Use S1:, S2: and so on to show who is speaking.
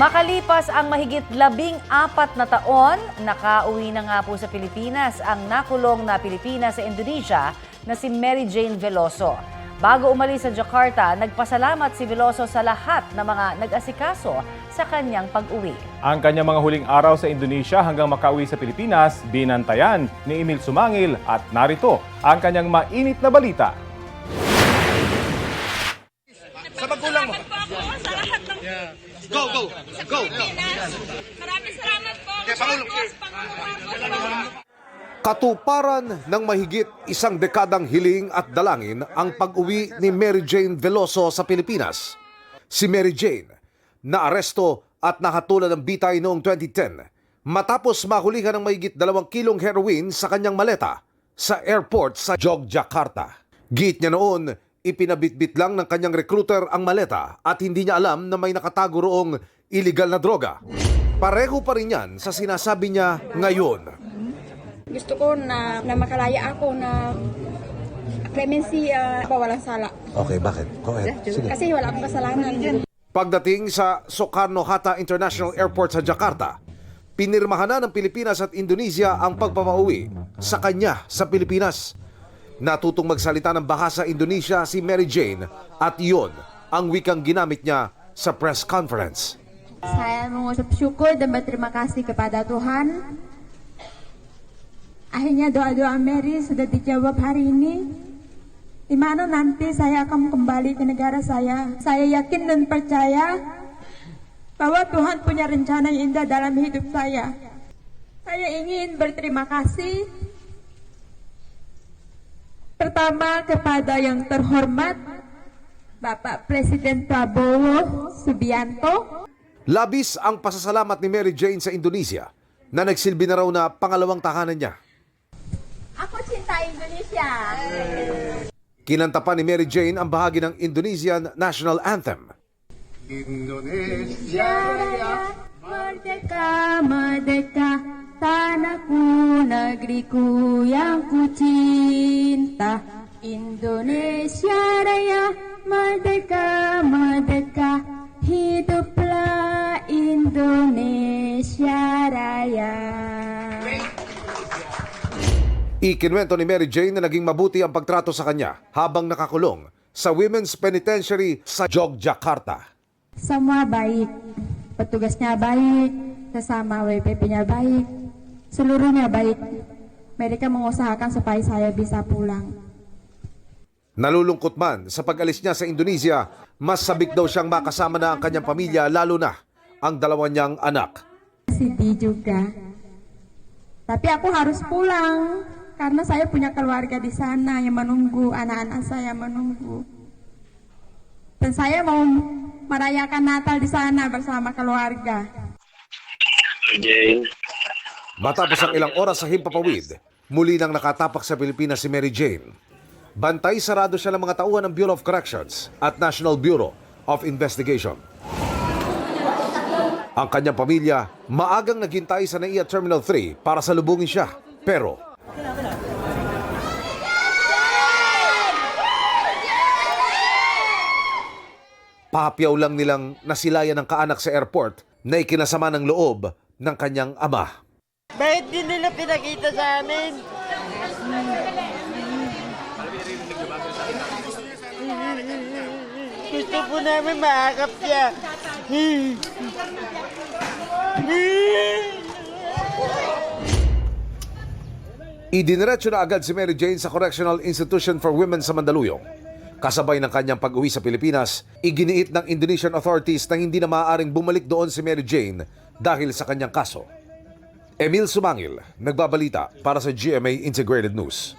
S1: Makalipas ang mahigit 14 na taon, nakauwi na nga po sa Pilipinas ang nakulong na Pilipina sa Indonesia na si Mary Jane Veloso. Bago umalis sa Jakarta, nagpasalamat si Veloso sa lahat ng mga nag-asikaso sa kanyang pag-uwi.
S2: Ang kanyang mga huling araw sa Indonesia hanggang makauwi sa Pilipinas, binantayan ni Emil Sumangil at narito ang kanyang mainit na balita.
S3: Sa magulang mo.
S4: Sa lahat ng
S3: Go!
S4: Pilipinas. Maraming salamat po.
S5: Katuparan ng mahigit isang dekadang hiling at dalangin ang pag-uwi ni Mary Jane Veloso sa Pilipinas. Si Mary Jane, naaresto at nakatulan ng bitay noong 2010 matapos mahulihan ng mahigit 2 kilong heroin sa kanyang maleta sa airport sa Yogyakarta. Git niya noon, ipinabitbit lang ng kanyang recruiter ang maleta at hindi niya alam na may nakatago roong illegal na droga. Pareho pa rin yan sa sinasabi niya ngayon.
S6: Gusto ko na makalaya ako na clemency, walang sala.
S5: Okay, bakit? Go ahead. Sige.
S6: Kasi wala akong kasalanan.
S5: Pagdating sa Soekarno-Hatta International Airport sa Jakarta, pinirmahan na ng Pilipinas at Indonesia ang pagpapauwi sa kanya sa Pilipinas. Natutong magsalita ng bahasa Indonesia si Mary Jane at iyon ang wikang ginamit niya sa press conference.
S6: Saya mengucap syukur dan berterima kasih kepada Tuhan. Akhirnya doa-doa Mary sudah dijawab hari ini. Di mana nanti saya akan kembali ke negara saya. Saya yakin dan percaya bahwa Tuhan punya rencana yang indah dalam hidup saya. Saya ingin berterima kasih pertama kepada yang terhormat Bapak Presiden Prabowo Subianto.
S5: Labis ang pasasalamat ni Mary Jane sa Indonesia na nagsilbi na raw na pangalawang tahanan niya.
S6: Aku cinta Indonesia.
S5: Kinanta pa ni Mary Jane ang bahagi ng Indonesian National Anthem.
S3: Indonesia
S6: Raya, merdeka, merdeka, tanahku, negeriku yang ku cinta. Indonesia Raya, merdeka, merdeka, hiduplah Indonesia Raya.
S5: Ikinwento ni Mary Jane na naging mabuti ang pagtrato sa kanya habang nakakulong sa Women's Penitentiary sa Yogyakarta.
S6: Semua baik, petugasnya baik, sesama WPP-nya baik, seluruhnya baik. Mereka mengusahakan supaya saya bisa pulang.
S5: Nalulungkot man sa pag-alis niya sa Indonesia, mas sabik daw siyang makasama na ang kanyang pamilya, lalo na ang 2 niyang anak.
S6: Sedih juga. Tapi aku harus pulang karena saya punya keluarga di sana yang menunggu, anak-anak saya menunggu. Dan saya mau merayakan Natal di sana bersama keluarga.
S5: Matapos ang ilang oras sa himpapawid, muli nang nakatapak sa Pilipinas si Mary Jane. Bantay sarado siya ng mga tauhan ng Bureau of Corrections at National Bureau of Investigation. Ang kanyang pamilya maagang naghintay sa NAIA Terminal 3 para salubungin siya. Pero pahapiyaw lang nilang nasilayan ng kaanak sa airport na ikinasama ng loob ng kanyang ama.
S7: Bakit di nila pinakita sa amin? Gusto po namin maakap siya.
S5: Idiniretso na agad si Mary Jane sa Correctional Institution for Women sa Mandaluyong. Kasabay ng kanyang pag-uwi sa Pilipinas, iginiit ng Indonesian authorities na hindi na maaaring bumalik doon si Mary Jane dahil sa kanyang kaso. Emil Sumangil, nagbabalita para sa GMA Integrated News.